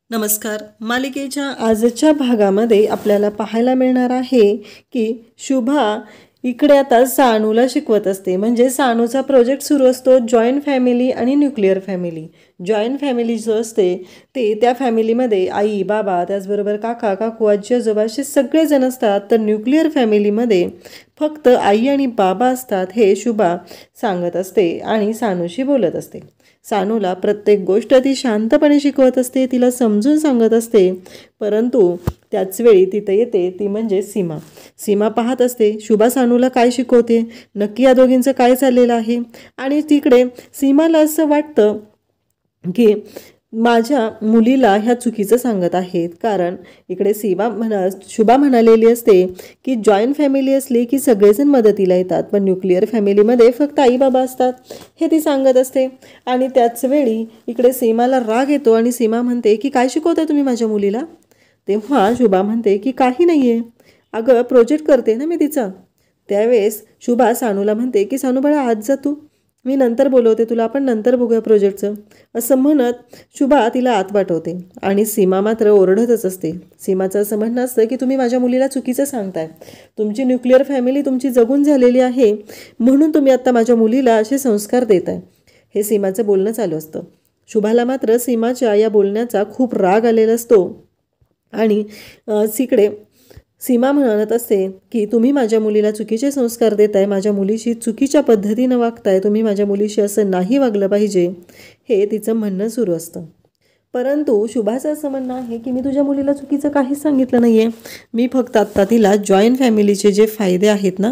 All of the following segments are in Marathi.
नमस्कार. मालिकेच्या आजच्या भागामध्ये आपल्याला पाहायला मिळणार आहे की शुभा इकडे आता सानूला शिकवत असते. म्हणजे सानूचा प्रोजेक्ट सुरू असतो जॉईंट फॅमिली आणि न्यूक्लिअर फॅमिली. जॉईंट फॅमिली जो असते ते त्या फॅमिलीमध्ये आई बाबा त्याचबरोबर काका काकू आजी आजोबा असे सगळेजण असतात. तर न्यूक्लिअर फॅमिलीमध्ये फक्त आई आणि बाबा असतात हे शुभा सांगत असते आणि सानूशी बोलत असते. सानूला प्रत्येक गोष्ट ती शांतपणे शिकवत असते, तिला समजून सांगत असते. परंतु त्याचवेळी तिथे येते ती म्हणजे सीमा. सीमा पाहत असते शुभा सानूला काय शिकवते, नक्की या दोघींचं काय चाललेलं आहे. आणि तिकडे सीमाला असं वाटतं की माझ्या मुलीला ह्या चुकीचं सांगत आहेत. कारण इकडे शुभा म्हणालेली असते की जॉईंट फॅमिली असली की सगळेजण मदतीला येतात, पण न्यूक्लिअर फॅमिलीमध्ये फक्त आई बाबा असतात हे ती सांगत असते. आणि त्याच वेळी इकडे सीमाला राग येतो आणि सीमा म्हणते की काय शिकवताय तुम्ही माझ्या मुलीला. तेव्हा शुभा म्हणते की काही नाही आहे, अगं प्रोजेक्ट करते ना मी तिचा. त्यावेळेस शुभा सानूला म्हणते की सानू बाळा आज जा तू, मी नंतर बोलवते तुला, आपण नंतर बघूया प्रोजेक्टचं. असं म्हणत शुभा तिला आत पाठवते आणि सीमा मात्र ओरडतच असते. सीमाचं असं म्हणणं असतं की तुम्ही माझ्या मुलीला चुकीचं सांगताय, तुमची न्यूक्लिअर फॅमिली तुमची जगून झालेली आहे म्हणून तुम्ही आत्ता माझ्या मुलीला असे संस्कार देताय, हे सीमाचं बोलणं चालू असतं. शुभाला मात्र सीमाच्या या बोलण्याचा खूप राग आलेला असतो आणि तिकडे सीमा म्हणत असते की तुम्ही माझ्या मुलीला चुकीचे संस्कार देताय, माझ्या मुलीशी चुकीच्या पद्धतीनं वागताय, तुम्ही माझ्या मुलीशी असं नाही वागलं पाहिजे, हे तिचं म्हणणं सुरू असतं. परंतु शुभाचं असं म्हणणं आहे की मी तुझ्या मुलीला चुकीचं काहीच सांगितलं नाही आहे, मी फक्त आत्ता तिला जॉईंट फॅमिलीचे जे फायदे आहेत ना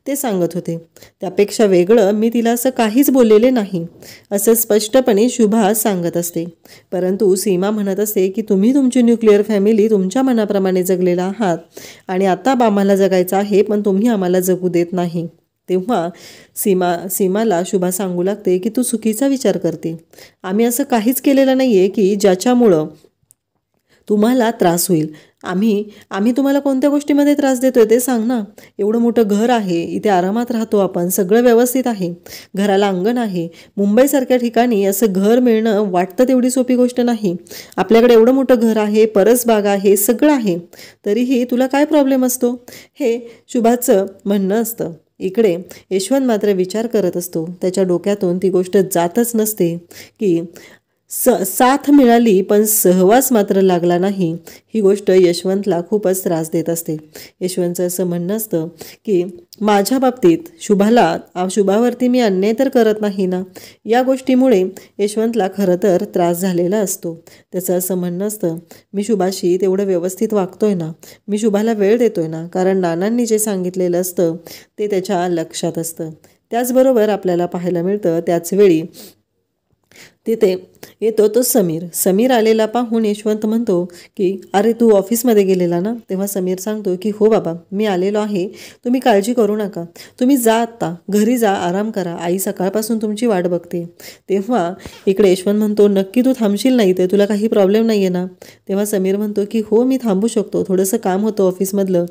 ते सांगत होते, त्यापेक्षा वेगळं मी तिला असं काहीच बोललेले नाही, असं स्पष्टपणे शुभा सांगत असते. परंतु सीमा म्हणत असते की तुम्ही तुमची न्यूक्लिअर फॅमिली तुमच्या मनाप्रमाणे जगलेला आहात आणि आता आम्हाला जगायचं आहे पण तुम्ही आम्हाला जगू देत नाही. तेव्हा सीमाला शुभा सांगू लागते की तू चुकीचा विचार करते, आम्ही असं काहीच केलेलं नाही आहे की ज्याच्यामुळं तुम्हाला त्रास होईल. आम्ही तुम्हाला कोणत्या गोष्टीमध्ये त्रास देतोय ते सांग ना. एवढं मोठं घर आहे, इथे आरामात राहतो आपण, सगळं व्यवस्थित आहे, घराला अंगण आहे. मुंबईसारख्या ठिकाणी असं घर मिळणं वाटतं तेवढी सोपी गोष्ट नाही. आपल्याकडे एवढं मोठं घर आहे, परसबाग आहे, सगळं आहे, तरीही तुला काय प्रॉब्लेम असतो, हे शुभाचं म्हणणं असतं. इकडे यशवंत मात्र विचार करत असतो, त्याच्या डोक्यातून ती गोष्ट जातच नसते की साथ मिळाली पण सहवास मात्र लागला नाही. ही गोष्ट यशवंतला खूपच त्रास देत असते. यशवंतचं असं म्हणणं असतं की माझ्या बाबतीत शुभावरती मी अन्याय तर करत नाही ना. या गोष्टीमुळे यशवंतला खरं तर त्रास झालेला असतो. त्याचं असं म्हणणं असतं मी शुभाशी तेवढं व्यवस्थित वागतोय ना, मी शुभाला वेळ देतोय ना, कारण नानांनी जे सांगितलेलं असतं ते त्याच्या लक्षात असतं. त्याचबरोबर आपल्याला पाहायला मिळतं त्याचवेळी तिथे येतो तो समीर आलेला पाहून यशवंत म्हणतो की अरे तू ऑफिसमध्ये गेलेला ना. तेव्हा समीर सांगतो की हो बाबा मी आलेलो आहे, तुम्ही काळजी करू नका, तुम्ही जा आत्ता घरी जा, आराम करा, आई सकाळपासून तुमची वाट बघते. तेव्हा इकडे यशवंत म्हणतो नक्की तू थांबशील नाही ते, तुला काही प्रॉब्लेम नाही आहे ना. तेव्हा समीर म्हणतो की हो मी थांबू शकतो, थोडंसं काम होतं ऑफिसमधलं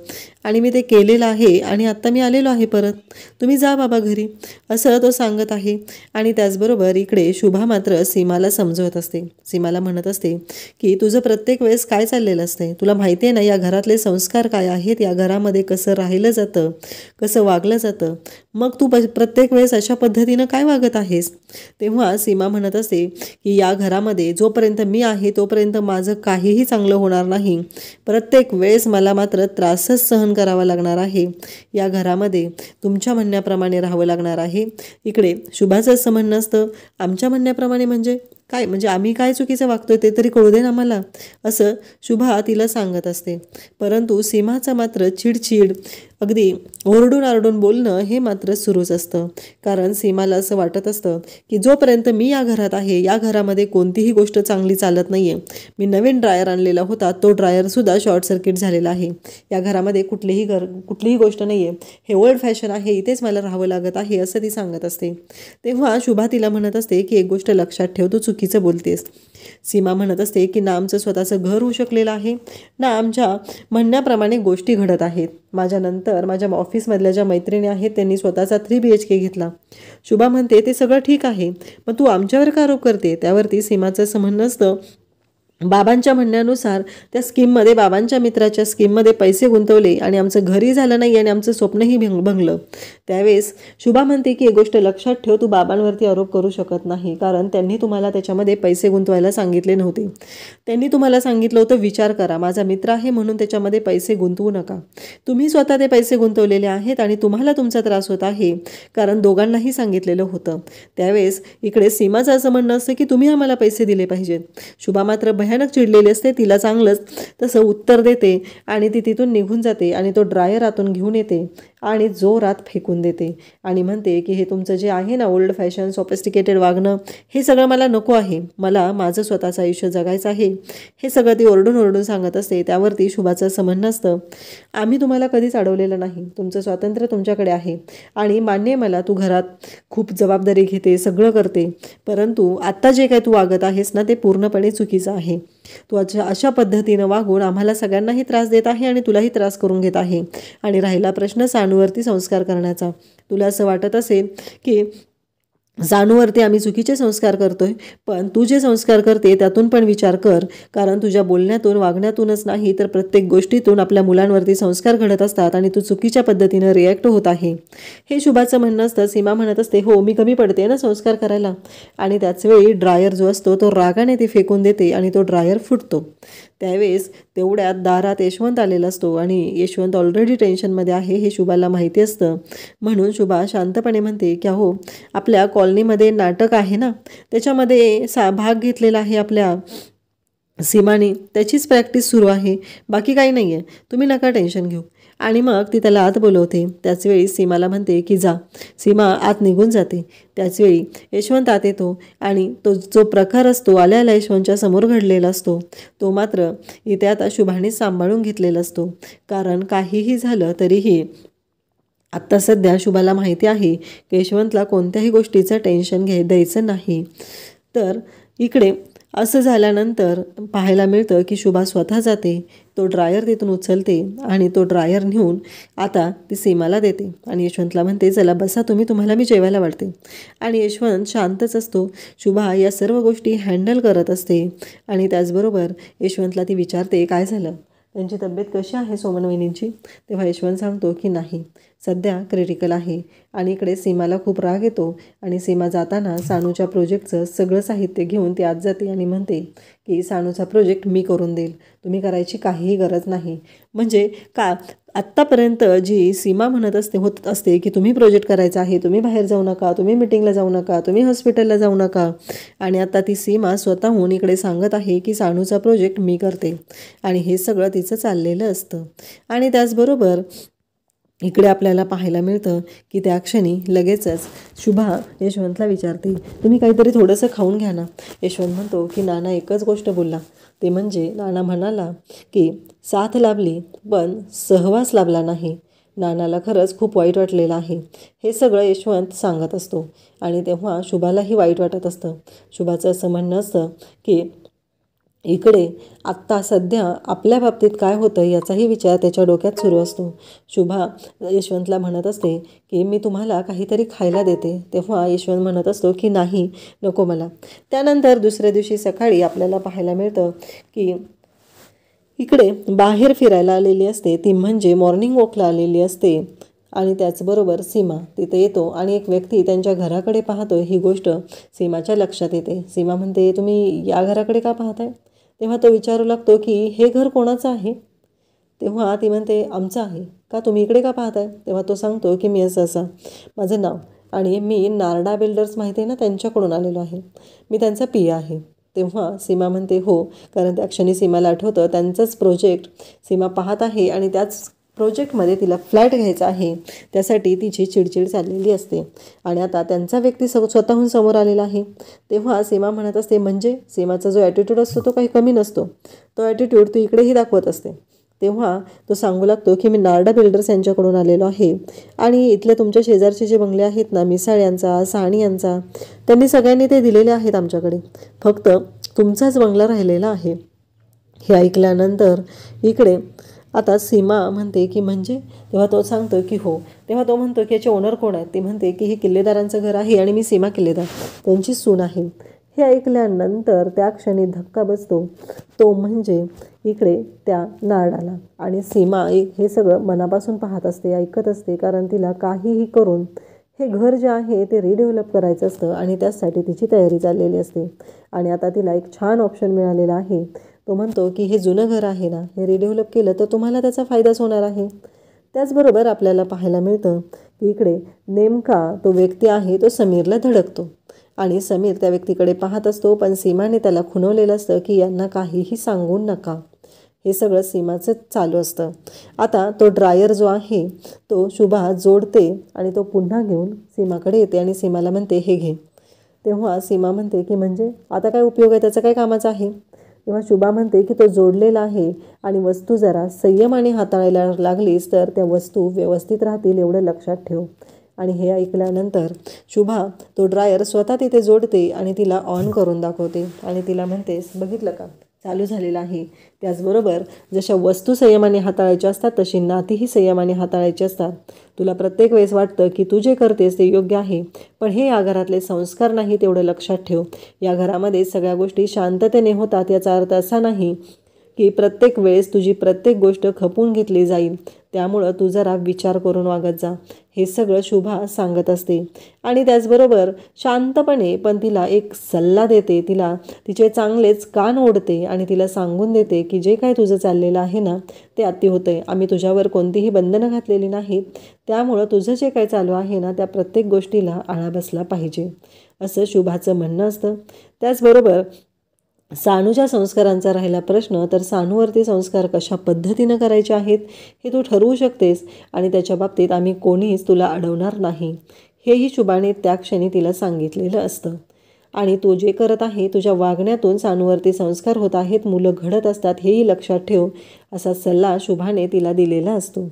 आणि मी ते केलेलं आहे आणि आत्ता मी आलेलो आहे परत, तुम्ही जा बाबा घरी, असं तो सांगत आहे. आणि त्याचबरोबर इकडे शुभा मात्र सीमाला समजवत असते. सीमाला म्हणत असते की तुझं प्रत्येक वेळेस काय चाललेलं असते, तुला माहिती आहे ना या घरातले संस्कार काय आहेत, या घरामध्ये कसं राहिलं जातं, कसं वागलं जातं, मग तू प्रत्येक वेळेस अशा पद्धतीनं काय वागत आहेस. तेव्हा सीमा म्हणत असते की या घरामध्ये जोपर्यंत मी आहे तोपर्यंत माझं काहीही चांगलं होणार नाही, प्रत्येक वेळेस मला मात्र त्रासच सहन करावा लागणार आहे, या घरामध्ये तुमच्या म्हणण्याप्रमाणे राहावं लागणार आहे. इकडे शुभाचं असं म्हणणं असतं आमच्या म्हणण्याप्रमाणे म्हणजे काय, म्हणजे आम्ही काय चुकीचं वागतोय ते तरी कळू दे ना मला, असं शुभा तिला सांगत असते. परंतु सीमाचं मात्र चिडचिड अगदी ओरडून आरडून बोलणं हे मात्र सुरूच असतं. कारण सीमाला असं वाटत असतं की जोपर्यंत मी या घरात आहे या घरामध्ये कोणतीही गोष्ट चांगली चालत नाही आहे. मी नवीन ड्रायर आणलेला होता, तो ड्रायरसुद्धा शॉर्ट सर्किट झालेला आहे, या घरामध्ये कुठलीही गोष्ट नाही आहे, हे ओल्ड फॅशन आहे, इथेच मला राहावं लागत आहे, असं ती सांगत असते. तेव्हा शुभा तिला म्हणत असते की एक गोष्ट लक्षात ठेव, तू चुकीचं बोलतेस. सीमा म्हणत असते की ना आमचं स्वतःचं घर होऊ शकलेलं आहे, ना आमच्या म्हणण्याप्रमाणे गोष्टी घडत आहेत. माझ्यानंतर माझ्या ऑफिसमधल्या ज्या मैत्रिणी आहेत त्यांनी स्वतःचा 3 BHK घेतला. शुभा म्हणते ते सगळं ठीक आहे, मग तू आमच्यावर का आरोप करते. त्यावरती सीमाचं असं म्हणणं असतं बाबांच्या म्हणण्यानुसार त्या स्कीममध्ये, बाबांच्या मित्राच्या स्कीममध्ये पैसे गुंतवले आणि आमचं घरही झालं नाही आणि आमचं स्वप्नही भंगलं. त्यावेळेस शुभा म्हणते की एक गोष्ट लक्षात ठेव, तू बाबांवरती आरोप करू शकत नाही, कारण त्यांनी तुम्हाला त्याच्यामध्ये पैसे गुंतवायला सांगितले नव्हते. त्यांनी तुम्हाला सांगितलं होतं विचार करा, माझा मित्र आहे म्हणून त्याच्यामध्ये पैसे गुंतवू नका. तुम्ही स्वतः ते पैसे गुंतवलेले आहेत आणि तुम्हाला तुमचा त्रास होत आहे, कारण दोघांनाही सांगितलेलं होतं. त्यावेळेस इकडे सीमाचं असं म्हणणं असतं की तुम्ही आम्हाला पैसे दिले पाहिजेत. शुभा मात्र भयानक चिडलेली असते. तिला चांगलंच तसं उत्तर देते आणि ती तिथून निघून जाते आणि तो ड्रायर आतून घेऊन येते आणि जोरात फेकून देते आणि म्हणते की हे तुमचं जे आहे ना ओल्ड फॅशन सॉफिस्टिकेटेड वागणं, हे सगळं मला नको आहे, मला माझं स्वतःचं आयुष्य जगायचं आहे, हे सगळं ती ओरडून ओरडून सांगत असते. त्यावरती शुभाचं असं म्हणणं असतं, आम्ही तुम्हाला कधीच अडवलेलं नाही, तुमचं स्वातंत्र्य तुमच्याकडे आहे आणि मान्य मला तू घरात खूप जबाबदारी घेते, सगळं करते, परंतु आत्ता जे काय तू वागत आहेस ना ते पूर्णपणे चुकीचं आहे. तू अशा पद्धतीनं वागून आम्हाला सगळ्यांनाही त्रास देत आहे आणि तुलाही त्रास करून घेत आहे. आणि राहिला प्रश्न सानूवरती संस्कार करण्याचा, तुला असं वाटत असेल की सानूवरती आम्ही चुकीचे संस्कार करतोय, पण तू जे संस्कार करते त्यातून पण विचार कर, कारण तुझ्या बोलण्यातून वागण्यातूनच नाही तर प्रत्येक गोष्टीतून आपल्या मुलांवरती संस्कार घडत असतात आणि तू चुकीच्या पद्धतीनं रिॲक्ट होत आहे, हे शुभाचं म्हणणं असतं. सीमा म्हणत असते, हो मी कमी पडते ना संस्कार करायला. आणि त्याचवेळी ड्रायर जो असतो तो रागाने ती फेकून देते आणि तो ड्रायर फुटतो. त्यावेळेस तेवढ्यात दारात यशवंत आलेला असतो आणि यशवंत ऑलरेडी टेन्शनमध्ये आहे हे शुभाला माहिती असतं. म्हणून शुभा शांतपणे म्हणते की हो आपल्या कॉलनीमध्ये नाटक आहे ना, त्याच्यामध्ये भाग घेतलेला आहे आपल्या सीमाने, त्याचीच प्रॅक्टिस सुरू आहे, बाकी काही नाही आहे, तुम्ही नका टेन्शन घेऊ. आणि मग ती त्याला आत बोलवते. त्याचवेळी सीमाला म्हणते की जा. सीमा आत निघून जाते. त्याचवेळी यशवंत आत येतो आणि तो जो प्रकार असतो आल्या यशवंतच्या समोर घडलेला असतो तो मात्र इथे आता शुभाने सांभाळून घेतलेला असतो, कारण काहीही झालं तरीही आत्ता सध्या शुभाला माहिती आहे की यशवंतला कोणत्याही गोष्टीचं टेन्शन द्यायचं नाही. तर इकडे असं झाल्यानंतर पाहायला मिळतं की शुभा स्वतः जाते, तो ड्रायर तिथून उचलते आणि तो ड्रायर नेऊन आता ती सीमाला देते आणि यशवंतला म्हणते चला बसा तुम्ही, तुम्हाला मी जेवायला वाढते. आणि यशवंत शांतच असतो. शुभा या सर्व गोष्टी हँडल करत असते आणि त्याचबरोबर यशवंतला ती विचारते काय झालं, त्यांची तब्येत कशी आहे सोमन वहिनींची. तेव्हा यशवंत सांगतो की नाही सध्या क्रिटिकल आहे. आणि इकडे सीमाला खूप राग येतो आणि सीमा जाताना सानूच्या प्रोजेक्टचं सगळं साहित्य घेऊन ती आत जाते आणि म्हणते की सानूचा प्रोजेक्ट मी करून देईल, तुम्ही करायची काहीही गरज नाही. म्हणजे का आत्तापर्यंत जी सीमा म्हणत होत असते की तुम्ही प्रोजेक्ट करायचा आहे, तुम्ही बाहेर जाऊ नका, तुम्ही मिटिंगला जाऊ नका, तुम्ही हॉस्पिटलला जाऊ नका, आणि आता ती सीमा स्वतःहून इकडे सांगत आहे की सानूचा प्रोजेक्ट मी करते. आणि हे सगळं तिचं चाललेलं असतं. आणि त्याचबरोबर इकडे आपल्याला पाहायला मिळतं की त्या क्षणी लगेचच शुभा यशवंतला विचारते तुम्ही काहीतरी थोडंसं खाऊन घ्या ना. यशवंत म्हणतो की नाना एकच गोष्ट बोलला, ते म्हणजे नाना म्हणाला की साथ लाभली पण सहवास लाभला नाही. नानाला खरंच खूप वाईट वाटलेलं आहे. हे सगळं यशवंत सांगत असतो आणि तेव्हा शुभालाही वाईट वाटत असतं. शुभाचं असं म्हणणं असतं की इकडे आत्ता सध्या आपल्या बाबतीत काय होतं याचाही विचार त्याच्या डोक्यात सुरू असतो. शुभा यशवंतला म्हणत असते की मी तुम्हाला काहीतरी खायला देते. तेव्हा यशवंत म्हणत असतो की नाही नको मला. त्यानंतर दुसऱ्या दिवशी सकाळी आपल्याला पाहायला मिळतं की इकडे बाहेर फिरायला आलेली असते, ती म्हणजे मॉर्निंग वॉकला आलेली असते. आणि त्याचबरोबर सीमा तिथे येतो आणि एक व्यक्ती त्यांच्या घराकडे पाहतो. ही गोष्ट सीमाच्या लक्षात येते. सीमा म्हणते तुम्ही या घराकडे का पाहताय. तेव्हा तो विचारू लागतो की हे घर कोणाचं आहे. तेव्हा ती म्हणते आमचं आहे. का तुम्ही इकडे का पाहताय. तेव्हा तो सांगतो की मी असं माझं नाव आणि मी नारडा बिल्डर्स माहिती आहे ना त्यांच्याकडून आलेलो आहे, मी त्यांचा पिया आहे. तेव्हा सीमा म्हणते हो, कारण त्या क्षणी सीमाला आठवतं त्यांचंच प्रोजेक्ट सीमा पाहत आहे आणि त्याच प्रोजेक्टमध्ये तिला फ्लॅट घ्यायचा आहे. त्यासाठी तिची चिडचिड चाललेली असते आणि आता त्यांचा व्यक्ती स्वतःहून समोर आलेला आहे. तेव्हा सीमा म्हणत असते म्हणजे सीमाचा जो ॲटिट्यूड असतो तो काही कमी नसतो, तो ॲटिट्यूड तू इकडेही दाखवत असते. तेव्हा तो सांगू लागतो की मी नारडा बिल्डर्स यांच्याकडून आलेलो आहे आणि इथले तुमच्या शेजारचे जे बंगले आहेत ना, मिसाळ यांचा, साणी यांचा, त्यांनी सगळ्यांनी ते दिलेले आहेत आमच्याकडे, फक्त तुमचाच बंगला राहिलेला आहे. हे ऐकल्यानंतर इकडे आता सीमा म्हणते की म्हणजे. तेव्हा तो सांगतो की हो. तेव्हा तो म्हणतो की याचे ओनर कोण आहेत. ती म्हणते की हे किल्लेदारांचं घर आहे आणि मी सीमा किल्लेदार त्यांची सून आहे. हे ऐकल्यानंतर त्या क्षणी धक्का बसतो, तो म्हणजे इकडे त्या नारडाला. आणि सीमा हे सगळं मनापासून पाहत असते, ऐकत असते, कारण तिला काहीही करून हे घर जे आहे ते रिडेव्हलप करायचं असतं आणि त्यासाठी तिची तयारी चाललेली असते. आणि आता तिला एक छान ऑप्शन मिळालेला आहे. तो म्हणतो की हे जुनं घर आहे ना, हे रिडेव्हलप केलं तर तुम्हाला त्याचा फायदाच होणार आहे. त्याचबरोबर आपल्याला पाहायला मिळतं की इकडे नेमका तो व्यक्ती आहे तो समीरला धडकतो आणि समीर त्या व्यक्तीकडे पाहत असतो, पण सीमाने त्याला खुणवलेलं असतं की यांना काहीही सांगू नका. हे सगळं सीमाचं चालू असतं. आता तो ड्रायर जो आहे तो शुभा जोडते आणि तो पुन्हा घेऊन सीमाकडे येते आणि सीमाला म्हणते हे घे. तेव्हा सीमा म्हणते की म्हणजे आता काय उपयोग आहे, त्याचं काय कामाचं आहे. तेव्हा शुभा म्हणते की तो जोडलेला आहे आणि वस्तू जरा संयमाने हाताळायला लागलीस तर त्या वस्तू व्यवस्थित राहतील, एवढं लक्षात ठेव. आणि हे ऐकल्यानंतर शुभा तो ड्रायर स्वतः तिथे जोडते आणि तिला ऑन करून दाखवते आणि तिला म्हणतेस बघितलं का चालू झालेलं आहे. त्याचबरोबर जशा वस्तू संयमाने हाताळायच्या असतात तशी नातीही संयमाने हाताळायची असतात. तुला प्रत्येक वेळेस वाटतं की तू जे करतेस ते योग्य आहे, पण हे या घरातले संस्कार नाही, तेवढं लक्षात ठेव. या घरामध्ये सगळ्या गोष्टी शांततेने होतात. याचा अर्थ असा नाही की प्रत्येक वेळेस तुझी प्रत्येक गोष्ट खपून घेतली जाईल, त्यामुळं तू जरा विचार करून वागत जा. हे सगळं शुभा सांगत असते आणि त्याचबरोबर शांतपणे पण तिला एक सल्ला देते, तिला तिचे चांगलेच कान ओढते आणि तिला सांगून देते की जे काय तुझं चाललेलं आहे ना ते अति होतंय. आम्ही तुझ्यावर कोणतीही बंधनं घातलेली नाहीत, त्यामुळं तुझं जे काय चालू आहे ना त्या प्रत्येक गोष्टीला आळा बसला पाहिजे, असं शुभाचं म्हणणं असतं. त्याचबरोबर सानूच्या संस्कारांचा राहिला प्रश्न, तर सानूवरती संस्कार कशा पद्धतीनं करायचे आहेत हे तू ठरवू शकतेस आणि त्याच्या बाबतीत आम्ही कोणीच तुला अडवणार नाही, हेही शुभाने त्या क्षणी तिला सांगितलेलं असतं. आणि तू जे करत आहे तुझ्या वागण्यातून सानूवरती संस्कार होत आहेत, मुलं घडत असतात, हेही लक्षात ठेव, असा सल्ला शुभाने तिला दिलेला असतो.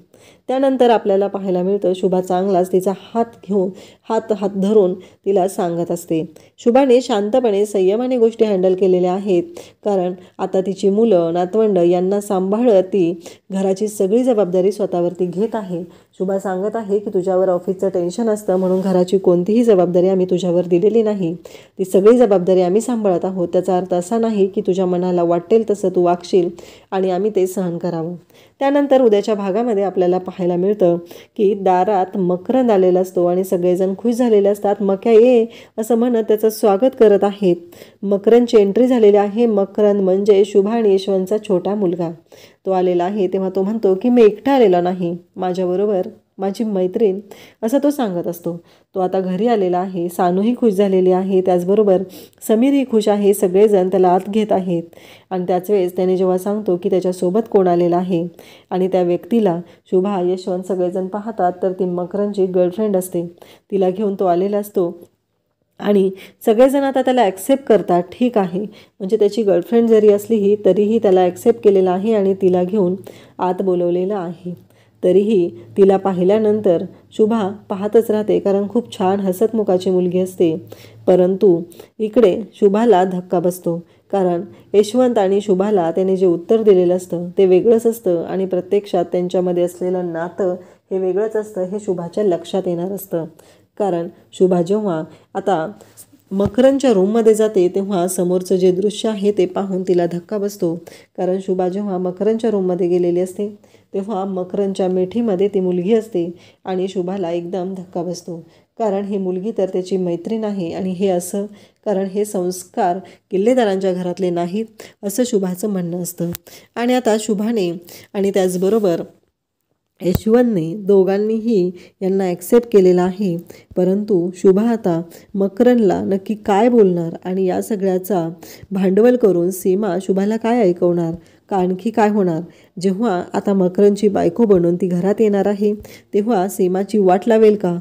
त्यानंतर आपल्याला पाहायला मिळतं शुभा चांगलाच तिचा हात धरून तिला सांगत असते. शुभाने शांतपणे संयमाने गोष्टी हँडल केलेल्या आहेत, कारण आता तिची मुलं नातवंड यांना सांभाळत ती घराची सगळी जबाबदारी स्वतःवरती घेत आहे. शुभा सांगत आहे की तुझ्यावर ऑफिसचं टेन्शन असतं म्हणून घराची कोणतीही जबाबदारी आम्ही तुझ्यावर दिलेली नाही, ती सगळी जबाबदारी आम्ही सांभाळत आहोत. त्याचा अर्थ असा नाही की तुझ्या मनाला वाटेल तसं तू वागशील आणि आम्ही ते सहन करावं. त्यानंतर उद्याच्या भागामध्ये आपल्याला पाहायला मिळतं की दारात मकरंद आलेला असतो आणि सगळेजण खुश झालेले असतात. मक्या ये असं म्हणत त्याचं स्वागत करत आहेत. मकरंदची एंट्री झालेली आहे. मकरंद म्हणजे शुभा आणि यशवंतचा छोटा मुलगा. तो आलेला आहे तेव्हा तो म्हणतो की मी एकटा आलेला नाही, माझ्याबरोबर माझी मैत्रीण, असं तो सांगत असतो. तो आता घरी आलेला आहे. सानूही खुश झालेली आहे, त्याचबरोबर समीरही खुश आहे. सगळेजण त्याला आत घेत आहेत आणि त्याच वेळेस त्याने जेव्हा सांगतो की त्याच्यासोबत कोण आलेला आहे आणि त्या व्यक्तीला शुभा यशवंत सगळेजण पाहतात तर ती मकरंदची गर्लफ्रेंड असते. तिला घेऊन तो आलेला असतो आणि सगळेजण आता त्याला ॲक्सेप्ट करतात. ठीक आहे, म्हणजे त्याची गर्लफ्रेंड जरी असलीही तरीही त्याला ॲक्सेप्ट केलेलं आहे आणि तिला घेऊन आत बोलवलेलं आहे. तरीही तिला पाहिल्यानंतर शुभा पाहतच राहते, कारण खूप छान हसतमुखाची मुलगी असते. परंतु इकडे शुभाला धक्का बसतो, कारण यशवंत आणि शुभाला त्याने जे उत्तर दिलेलं असतं ते वेगळंच असतं आणि प्रत्यक्षात त्यांच्यामध्ये असलेलं नातं हे वेगळंच असतं. हे शुभाच्या लक्षात येणार असतं, कारण शुभा जेव्हा आता मकरंदच्या रूममध्ये जाते तेव्हा समोरचं जे दृश्य आहे ते पाहून तिला धक्का बसतो. कारण शुभा जेव्हा मकरंदच्या रूममध्ये गेलेली असते तेव्हा मकरंदच्या मिठीमध्ये ती मुलगी असते आणि शुभाला एकदम धक्का बसतो, कारण ही मुलगी तर त्याची मैत्रीण आहे आणि हे असं कारण हे संस्कार किल्लेदारांच्या घरातले नाहीत, असं शुभाचं म्हणणं असतं. आणि आता शुभाने आणि त्याचबरोबर यशवंतने दोघांनीही यांना ॲक्सेप्ट केलेला आहे. परंतु शुभा आता मकरंदला नक्की काय बोलणार आणि या सगळ्याचा भांडवल करून सीमा शुभाला काय ऐकवणार, का आणखी काय होणार. जेव्हा आता मकरंदची बायको बनून ती घरात येणार आहे तेव्हा सीमाची वाट लावेल का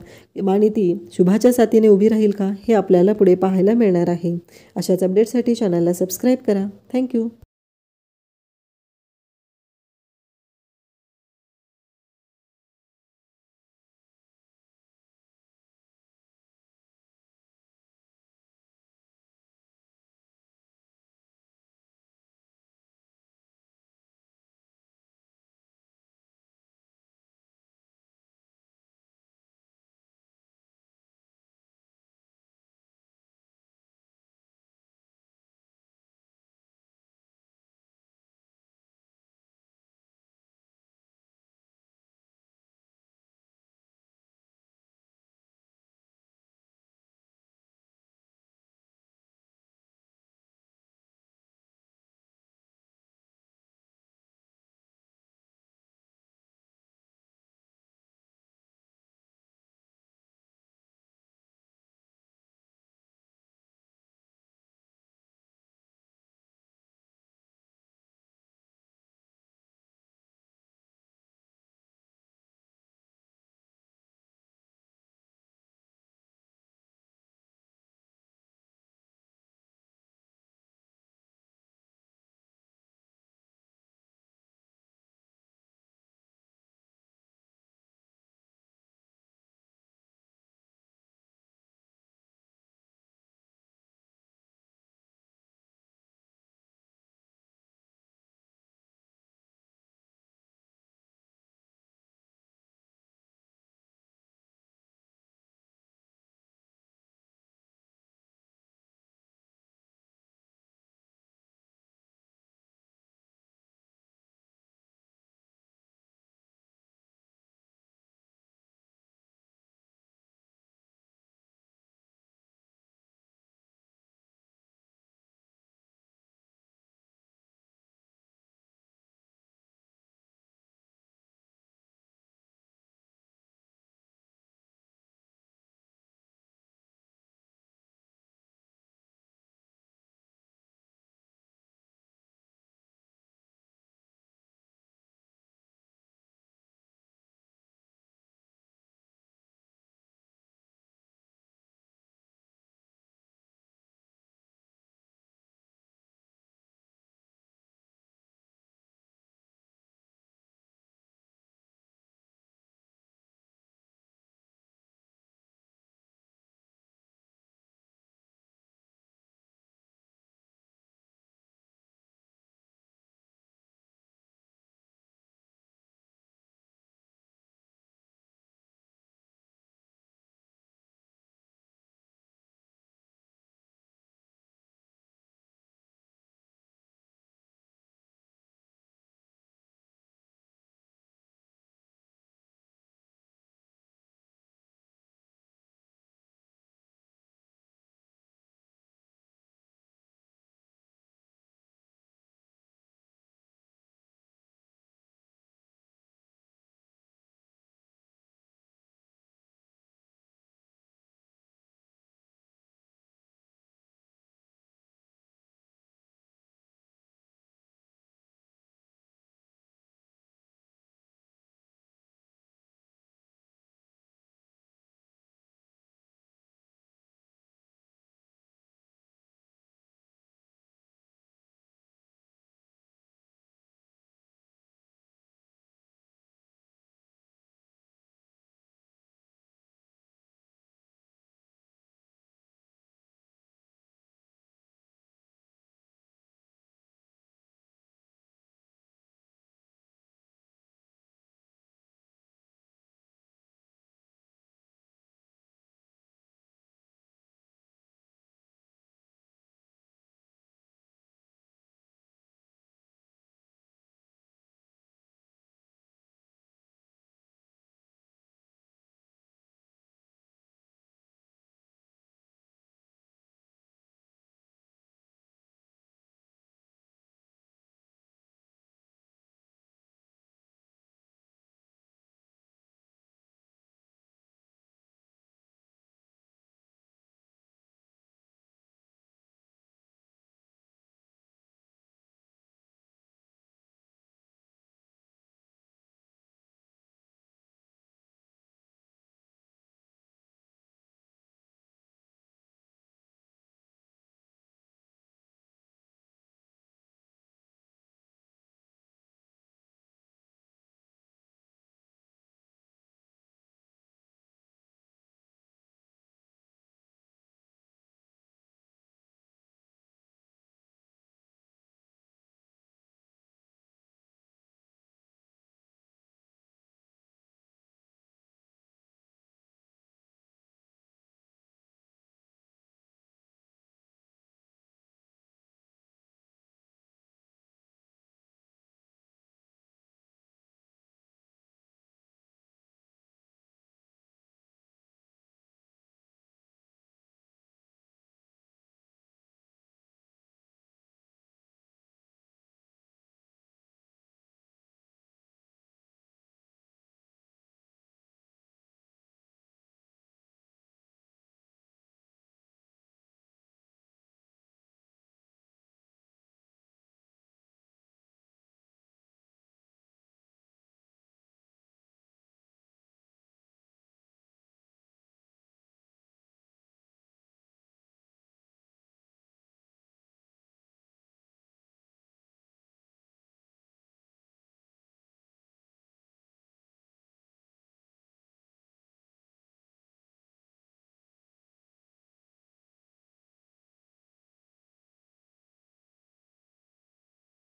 आणि ती शुभाच्या साथीने उभी राहील का, हे आपल्याला पुढे पाहायला मिळणार आहे. अशाच अपडेटसाठी चॅनलला सबस्क्राईब करा. थँक्यू.